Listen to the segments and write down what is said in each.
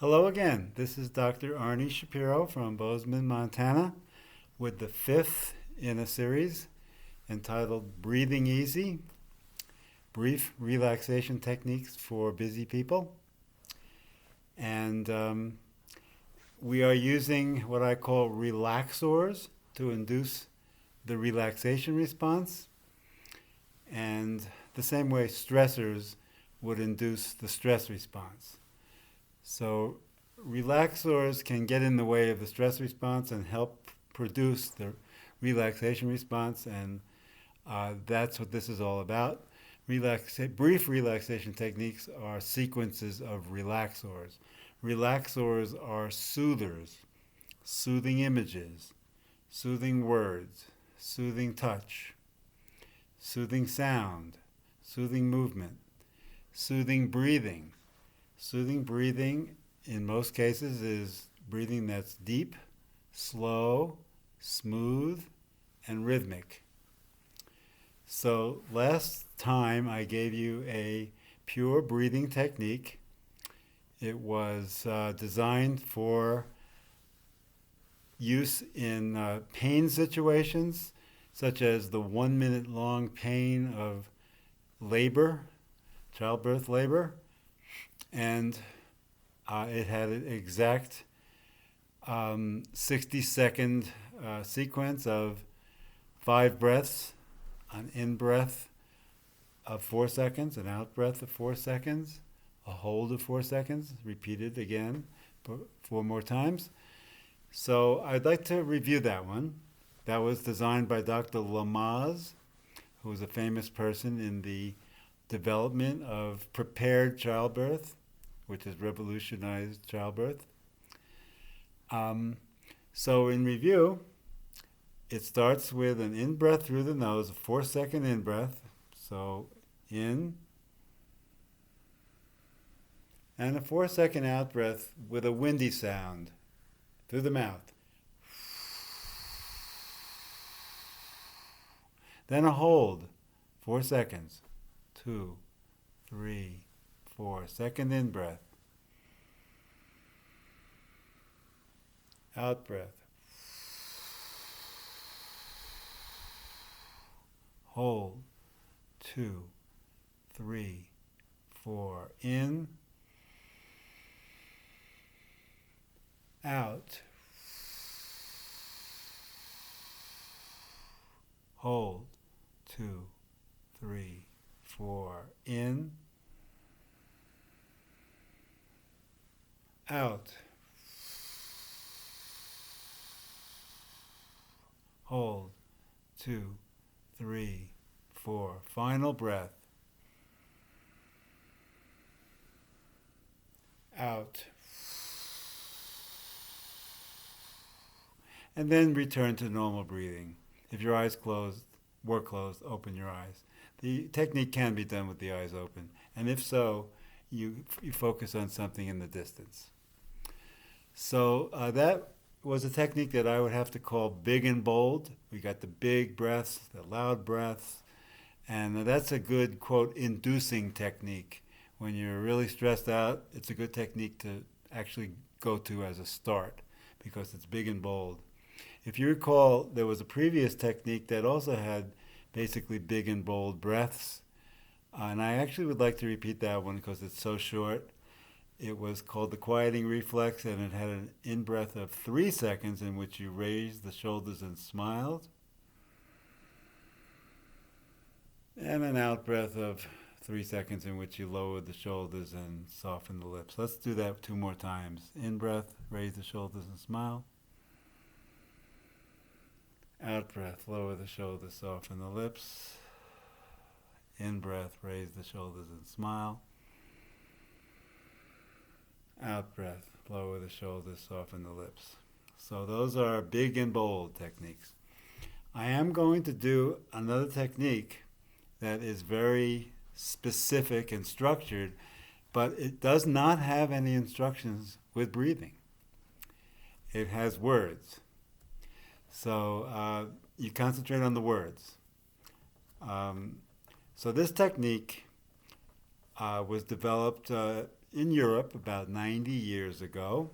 Hello again. This is Dr. Arnie Shapiro from Bozeman, Montana, with the fifth in a series entitled Breathing Easy, Brief Relaxation Techniques for Busy People. And we are using what I call relaxors to induce the relaxation response, and the same way stressors would induce the stress response. So relaxors can get in the way of the stress response and help produce the relaxation response, and that's what this is all about. Brief relaxation techniques are sequences of relaxors. Relaxors are soothers, soothing images, soothing words, soothing touch, soothing sound, soothing movement, soothing breathing. Soothing breathing, in most cases, is breathing that's deep, slow, smooth, and rhythmic. So last time I gave you a pure breathing technique. It was designed for use in pain situations, such as the 1 minute long pain of labor, childbirth labor. And it had an exact 60-second sequence of 5 breaths, an in-breath of 4 seconds, an out-breath of 4 seconds, a hold of 4 seconds, repeated again 4 more times. So I'd like to review that one. That was designed by Dr. Lamaze, who was a famous person in the development of prepared childbirth, which has revolutionized childbirth. So in review, it starts with an in-breath through the nose, a 4-second in-breath. So in, and a 4-second out-breath with a windy sound through the mouth. Then a hold, 4 seconds, 2, 3, 4. Second in-breath. Out-breath. Hold, 2, 3, 4. In, out. Hold, 2, 3, 4. In, out. Hold, 2, 3, 4. Final breath. Out. And then return to normal breathing. If your eyes were closed, open your eyes. The technique can be done with the eyes open, and if so, you focus on something in the distance. So that was a technique that I would have to call big and bold. We got the big breaths, the loud breaths, and that's a good, quote, inducing technique. When you're really stressed out, it's a good technique to actually go to as a start because it's big and bold. If you recall, there was a previous technique that also had basically big and bold breaths, and I actually would like to repeat that one because it's so short. It was called the quieting reflex, and it had an in-breath of 3 seconds in which you raised the shoulders and smiled, and an out-breath of 3 seconds in which you lowered the shoulders and softened the lips. Let's do that 2 more times. In-breath, raise the shoulders and smile. Out-breath, lower the shoulders, soften the lips. In-breath, raise the shoulders and smile. Out-breath, lower the shoulders, soften the lips. So those are big and bold techniques. I am going to do another technique that is very specific and structured, but it does not have any instructions with breathing. It has words. So you concentrate on the words. So this technique was developed in Europe about 90 years ago,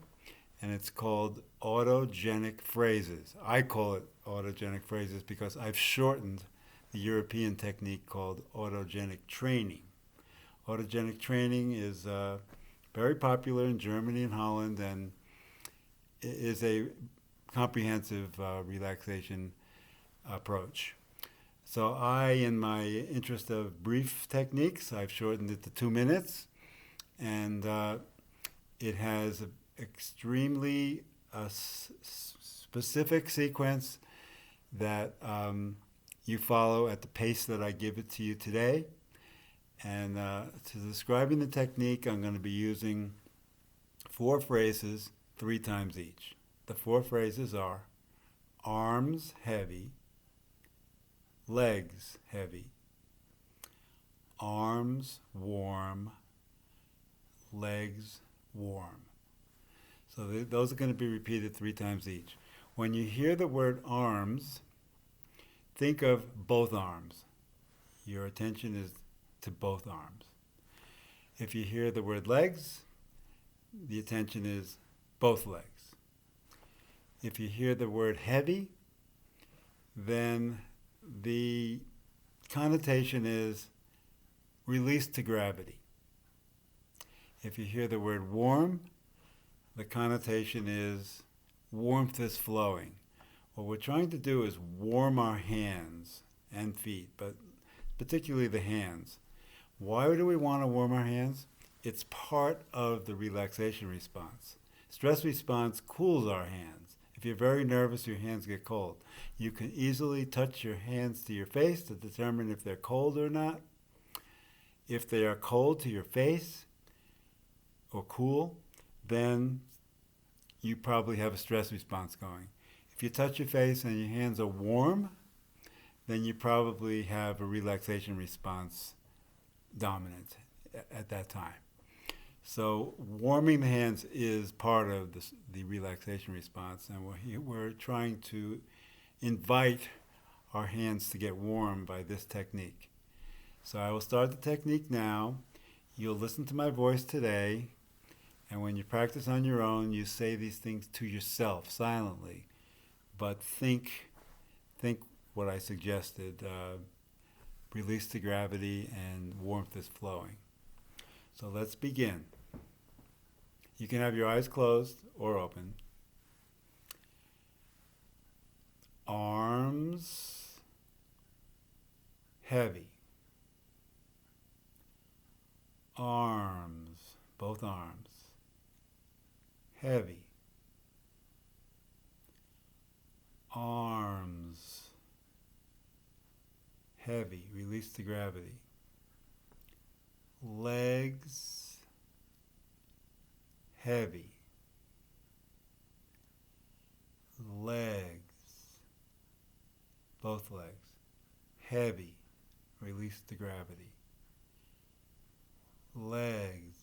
and it's called Autogenic Phrases. I call it Autogenic Phrases because I've shortened the European technique called autogenic training. Autogenic training is very popular in Germany and Holland, and is a comprehensive relaxation approach. So in my interest of brief techniques, I've shortened it to 2 minutes, and it has an extremely specific sequence that you follow at the pace that I give it to you today. And to describing the technique, I'm going to be using 4 phrases 3 times each. The 4 phrases are arms heavy, legs heavy, arms warm, legs warm. So those are going to be repeated 3 times each. When you hear the word arms, think of both arms. Your attention is to both arms. If you hear the word legs, the attention is both legs. If you hear the word heavy, then the connotation is release to gravity. If you hear the word warm, the connotation is warmth is flowing. What we're trying to do is warm our hands and feet, but particularly the hands. Why do we want to warm our hands? It's part of the relaxation response. Stress response cools our hands. If you're very nervous, your hands get cold. You can easily touch your hands to your face to determine if they're cold or not. If they are cold to your face or cool, then you probably have a stress response going. If you touch your face and your hands are warm, then you probably have a relaxation response dominant at that time. So warming the hands is part of the relaxation response, and we're trying to invite our hands to get warm by this technique. So I will start the technique now. You'll listen to my voice today, and when you practice on your own, you say these things to yourself silently, but think what I suggested, release to gravity and warmth is flowing. So let's begin. You can have your eyes closed or open. Arms heavy. Arms, both arms, heavy. Arms heavy, release to gravity. Legs heavy. Legs, both legs, heavy, release to gravity. Legs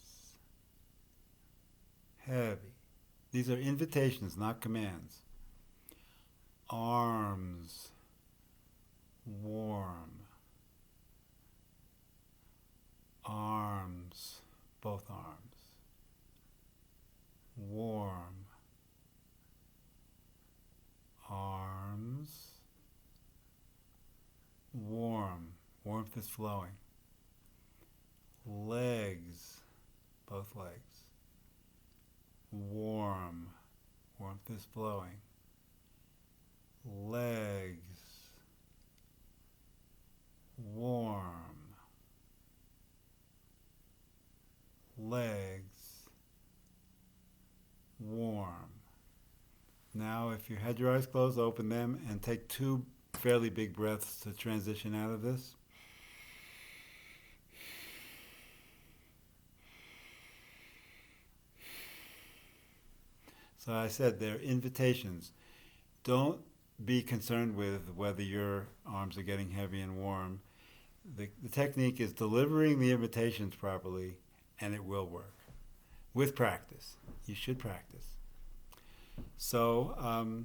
heavy. These are invitations, not commands. Arms warm. Arms, both arms, warm. Arms warm. Warmth is flowing. Legs, both legs, warm. Warmth is flowing. Legs warm. Legs warm. Now, if you had your eyes closed, open them and take 2 fairly big breaths to transition out of this. So I said they're invitations. Don't be concerned with whether your arms are getting heavy and warm. The technique is delivering the invitations properly, and it will work. With practice. You should practice. So,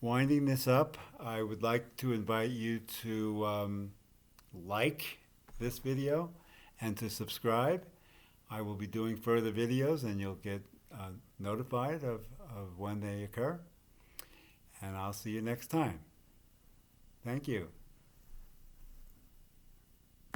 winding this up, I would like to invite you to like this video and to subscribe. I will be doing further videos, and you'll get notified of when they occur. And I'll see you next time. Thank you.